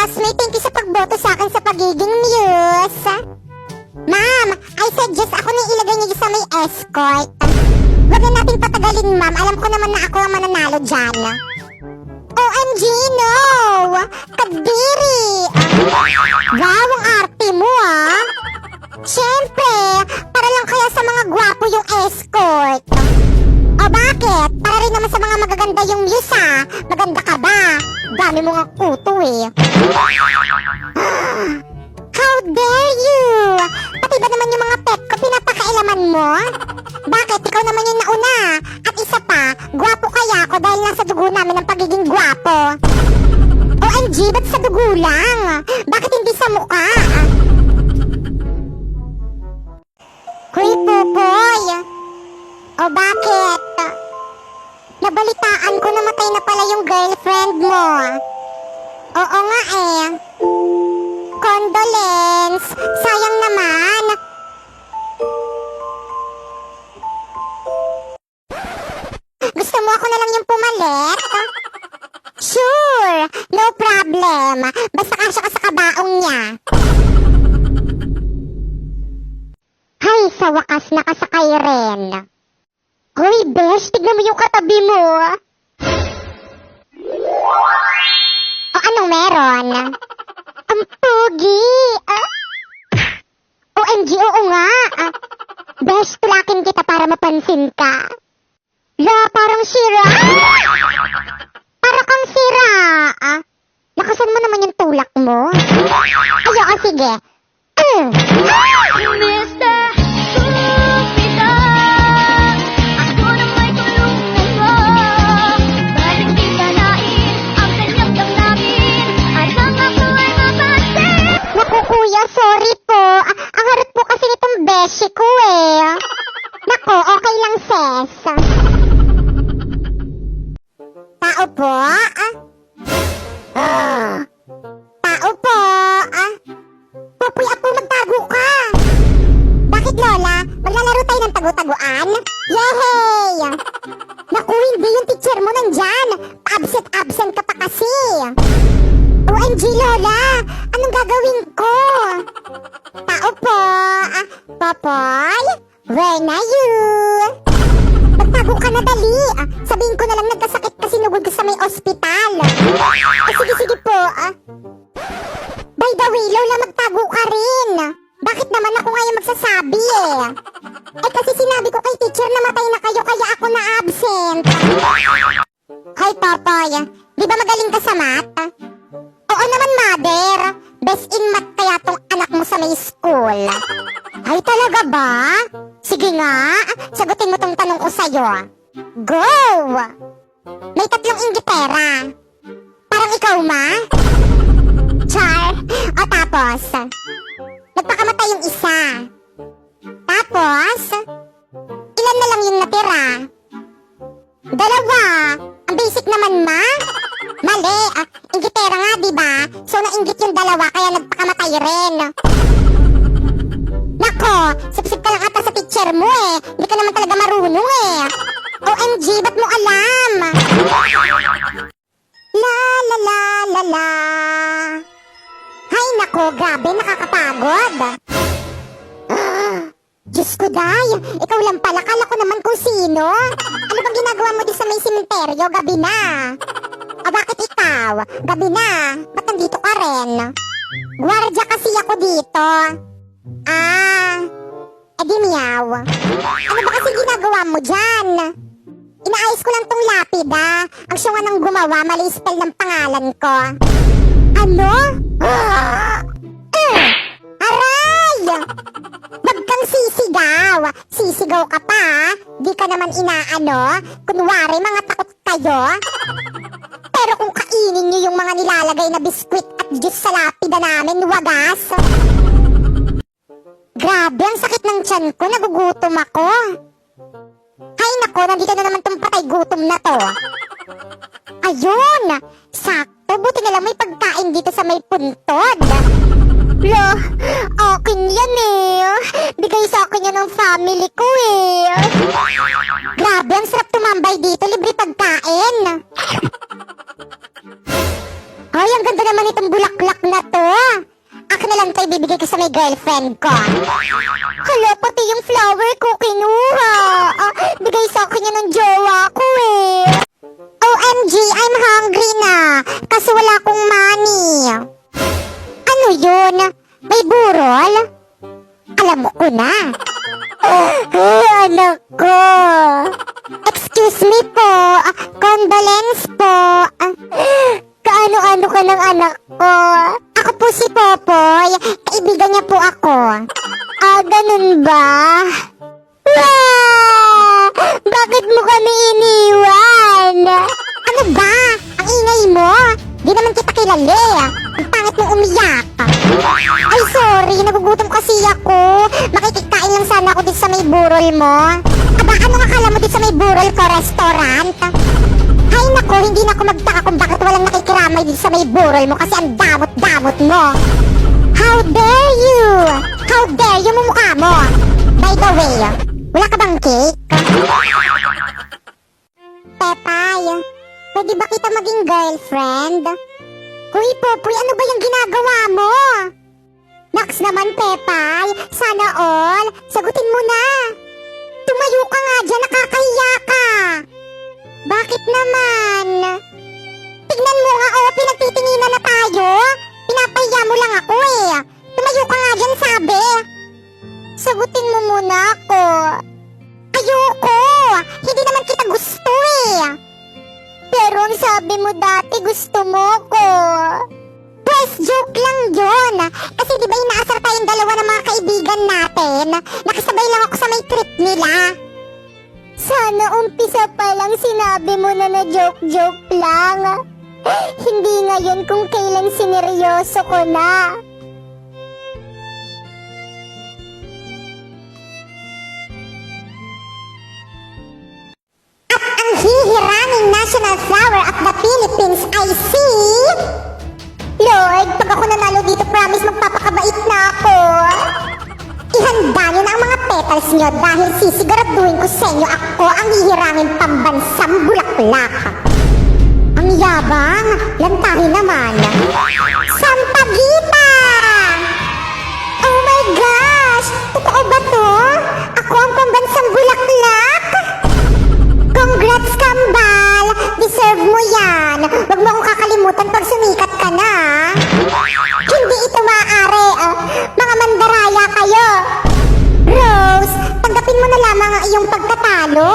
classmate, thank you sa pagboto sa akin sa pagiging muse. Ma'am, I suggest ako na ilagay niyo sa may escort. Huwag na natin patagalin, ma'am. Alam ko naman na ako ang mananalo dyan. OMG, no! Kadiri! Wow, ang arte mo, ah! Siyempre, para lang kaya sa mga gwapo yung escort. O bakit? Para rin naman sa mga magaganda yung muse, ah. Maganda ka ba? Dami mo nga kuto, eh. How dare you! Pati ba naman yung mga pet ko pinapakailaman mo? Bakit? Ikaw naman yung nauna. At isa pa, gwapo kaya ako dahil nasa dugo namin ang pagiging gwapo. OMG, ba't sa dugo lang? Bakit hindi sa mukha? Hoy, Popoy! O bakit? Nabalitaan ko namatay na pala yung girlfriend mo. Oo nga eh. Condolence! Sayang naman! Gusto mo ako na lang yung pumalit? Sure! No problem! Basta kasya ka sa kabaong niya. Hay, sa wakas nakasakay rin. Hoy, Besh! Tignan mo yung katabi mo! O anong meron? Ang pogi! OMG, oo nga! Besh, tulakin kita para mapansin ka. La, parang sira! Para kang sira! Lakasan mo naman yung tulak mo. Ayoko, sige. Mr. Cupido, ako na may tulungan mo. Bakit di tanain ang kanyang damdamin at ang ako ay mapansin? Naku, kuya, sorry po. Ang harot po kasi nitong beshi ko eh. Naku, okay lang, sis. Tao po? Tao po? Popoy, apo, magtago ka. Bakit, Lola? Maglalaro tayo ng tago-taguan? Yehey! Naku, hindi yung teacher mo nandyan. Absent ka pa kasi. OMG, Lola! Anong gagawin ko? Tao po? Popoy? Where na you? Magtago ka na, dali. Sabihin ko na lang nagkasakit kasi nugod ko sa may ospital. Sige po. By the way, Lola, magtago ka rin. Bakit naman ako ngayon magsasabi eh? Eh kasi sinabi ko kay teacher na matay na kayo kaya ako na absent. Hoy, Popoy, di ba magaling ka sa math? Oo naman, mother. Best in math kaya tong anak mo sa may school. Ay, talaga ba? Sige nga, sagutin mo tong tanong ko sa'yo. Go! May 3 inggitera. Parang ikaw, ma? Char. O tapos, nagpakamatay yung isa. Tapos, ilan na lang yung natira? 2. Ang basic naman, ma? Mali. Inggitera nga, diba? So, nainggit yung 2 kaya nagpakamatay rin. Nako, sip-sip ka lang ata sa teacher mo eh. Hindi ka naman talaga marunong eh. OMG, ba't mo alam? La la la la la. Hay nako, grabe, nakakapagod. Diyos ko, Day. Ikaw lang pala, kala ko naman kung sino. Ano bang ginagawa mo di sa may simenteryo? Gabi na. O bakit ikaw? Gabi na. Ba't nandito ka rin? Gwardya kasi ako dito. Edi miyaw. Ano ba kasi ginagawa mo dyan? Inaayos ko lang tong lapida. Ang siya nga nang gumawa, mali spell ng pangalan ko. Ano? Aray! Wag kang sisigaw. Sisigaw ka pa, di ka naman inaano. Kunwari, mga takot kayo. Pero kung kainin niyo yung mga nilalagay na biskwit at juice sa lapida namin, wagas. Grabe, ang sakit ng tiyan ko. Nagugutom ako. Hay nako, nandito na naman tong patay gutom na to. Ayun! Sakto, buti na lang may pagkain dito sa may puntod. Lo, akin yan eh. Bigay sa akin yan ng family ko eh. Grabe, ang sarap tumambay dito. Libre pagkain. Ay, ang ganda naman itong bulaklak na to. Akin na lang ito ibibigay ko sa may girlfriend ko. Hala, pati yung flower ko kinuha. Bigay sa akin yan ng jowa ko eh. OMG, I'm hungry na. Kasi wala akong money. Ano yun? May burol? Alam mo ko na. Anak ko. Excuse me po. Condolence po. Kaano-ano ka ng anak ko? Ako po si Popoy. Kaibigan niya po ako. Ganun ba? Bakit mo kami iniwan? Ano ba? Ang ingay mo? Di naman kita kilala. Ang pangit mong umiyak. Ay, sorry. Nagugutom kasi ako. Makikikain lang sana ako dito sa may burol mo. Aba, ano akala mo dito sa may burol ko restaurant? Ay, nako, hindi na ako magtaka kung bakit walang nakikiramay dito sa may burol mo kasi ang damot-damot mo. How dare you? How dare you mumukha mo? By the way, wala ka bang cake? Pepay, pwede ba kita maging girlfriend? Hoy, Popoy, ano ba yung ginagawa mo? Naks naman, Pepay. Sana all. Sagutin mo na. Tumayo ka nga dyan, nakakahiya ka. Bakit naman? Tignan mo nga, pinagtitinginan na tayo. Pinapahiya mo lang ako eh. Tumayo ka nga dyan, sabi. Sagutin mo muna ako. Ayoko. Hindi naman kita gusto eh. Pero ang sabi mo dati gusto mo ko. Pues joke lang yun. Kasi di ba inaasar tayong dalawa ng mga kaibigan natin? Nakasabay lang ako sa may trip nila. Sana umpisa pa lang sinabi mo na joke-joke lang. Hindi ngayon kung kailan sineryoso ko na. At ang hihiranging national flower of the Philippines ay si... Lord, pag ako nanalo dito, promise magpapakabait na ako. Ihanda niyo na ang mga petals niyo dahil sisiguraduhin ko sa inyo ako ang hihirangin pambansang bulaklak. Ang yabang, lantahin naman. Sampaguita! Oh my gosh! Totoo ba to? Ako ang pambansang bulaklak? Congrats, Kambal! Deserve mo yan! Huwag mo akong kakalimutan pag sumikat ka na. Hindi ito maaari. Mga mandaraya kayo. Rose, tanggapin mo na lamang ang iyong pagkatalo.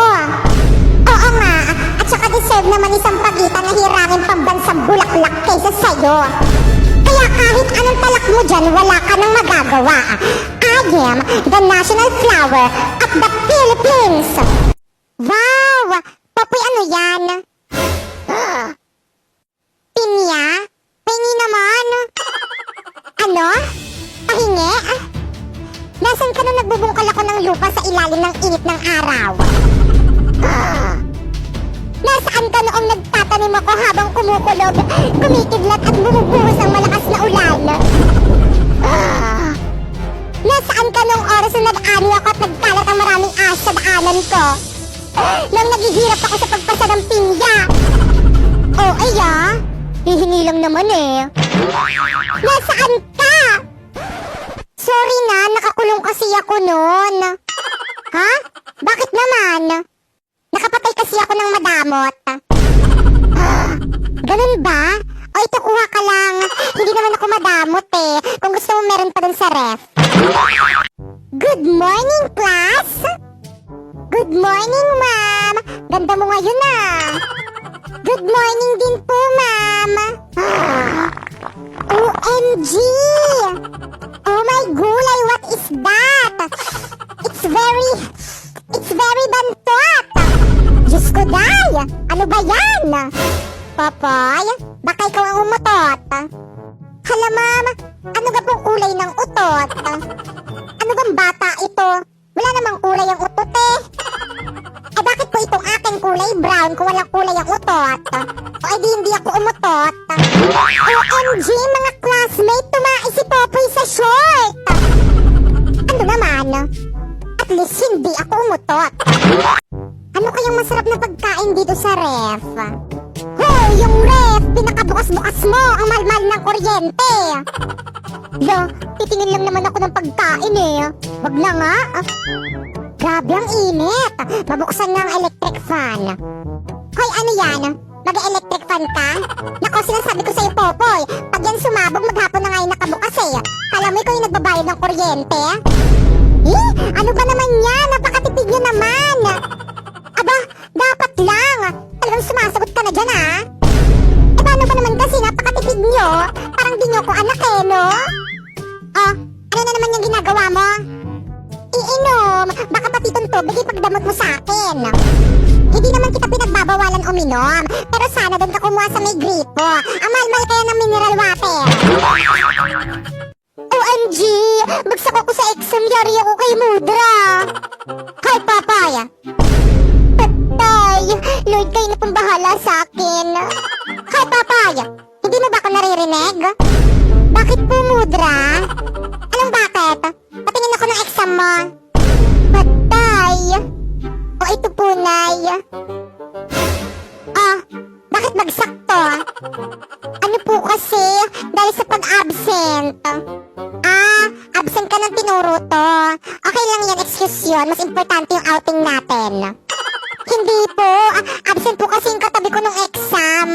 Oo nga, at saka deserve naman isang pagitan na hirangin pambansang bulaklak kaysa sa'yo. Kaya kahit anong talak mo dyan, wala ka nang magagawa. I am the national flower of the Philippines. Wow! Popoy, ano yan? Pinya? Pahingi naman. Ano? Pahingi? Nasaan ka nung nagbubungkal ako ng lupa sa ilalim ng init ng araw? Nasaan ka noong nagtatanim ako habang kumukulog, kumikidlat at bumubuhos ng malakas na ulan? Nasaan ka noong oras na nag-ani ako at nagkalat ang maraming ahas sa daanan ko? Nang naghihirap ako sa pagpasa ng pinya? Oh, hihingi lang naman eh. Nasaan ka? Sorry na, nakakulong kasi ako noon. Ha? Bakit naman? Nakapatay kasi ako ng madamot. Ganun ba? O ito, kuha ka lang. Hindi naman ako madamot eh. Kung gusto mo meron pa dun sa ref. Good morning, class! Good morning, ma'am! Ganda mo ngayon ah! Good morning din po, ma'am! OMG! Oh my gulay, what is that? It's very bantot! Diyos ko, day! Ano ba yan? Popoy, baka ikaw ang umutot. Hala, ma'am, ano ga pong kulay ng utot? Ano gang bata ito? Wala namang kulay ang utot eh. Bakit po itong aking kulay brown kung walang kulay ang utot? O edi hindi ako umutot. OMG, mga classmate, tumae si Popoy sa short. Ano naman? At least hindi ako umutot. Ano kayang masarap na pagkain dito sa ref? Hoy, yung ref! Pinakabukas-bukas mo, ang mahal-mahal ng kuryente. Lo, titingin lang naman ako ng pagkain eh. Wag na nga. Grabe ang init. Mabuksan na ang electric fan. Hoy, ano yan? Mag-electric fan ka? Nako, sinasabi ko sa'yo, Popoy. Pag yan sumabog, maghapon na nga yung nakabukas eh. Kala mo ikaw yung nagbabayad ng kuryente? Eh, ano ba naman yan? Napakatipid nyo naman. Aba, dapat lang. Talagang sumasagot ka na dyan, ha? Eh, paano ba naman kasi napakatipid nyo? Parang di nyo ko anak eh, no? Oh, ano na naman yung ginagawa mo? Iinom. Baka pati itong tubig ipagdamot mo sa akin. Hindi naman kita pinagbabawalan uminom. Pero sana doon ka kumuha sa may gripo. Ang mahal-mahal kaya ng mineral water. OMG! Bagsak ako sa exam. Yari ako kay Mudra. Hi, Papay. Patay. Lord, kayo na pong bahala sa akin. Hi, Papay. Hindi mo ba ako naririnig? Bakit po, Mudra? Anong bakit? Patingin ako ng exam mo. Patay. O ito po, Nay. Ah, bakit bagsak to? Ano po kasi? Dahil sa pag-absent. Ah, absent ka ng tinuro to. Okay lang yan, excuse yun. Mas importante yung outing natin. Hindi po. Absent po kasi yung katabi ko ng exam.